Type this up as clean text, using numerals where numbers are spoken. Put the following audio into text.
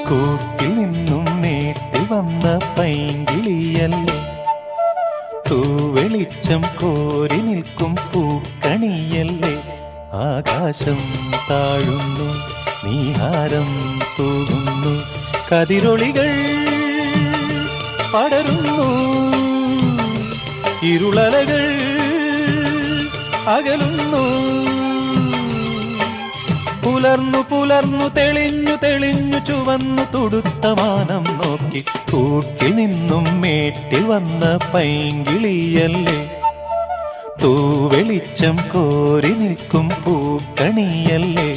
കൂട്ടിൽ നിന്നും മേട്ടിൽ വന്ന പൈങ്കിളിയല്ലേ, തൂവെളിച്ചം കോരി നിൽക്കും പൂക്കണിയല്ലേ. ആകാശം താഴുന്നു, നീഹാരം തൂകുന്നു, കതിരൊളികൾ പടരുന്നു, ഇരുളലകൾ അകലുന്നു. പുലർന്നു പുലർന്നു തെളിഞ്ഞു തെളിഞ്ഞു ചുവന്നു തുടുത്ത മാനം നോക്കി, കൂട്ടിൽ നിന്നും മേട്ടിൽ വന്ന പൈങ്കിളിയല്ലേ, തൂവെളിച്ചം കോരി നിൽക്കും പൂക്കണിയല്ലേ.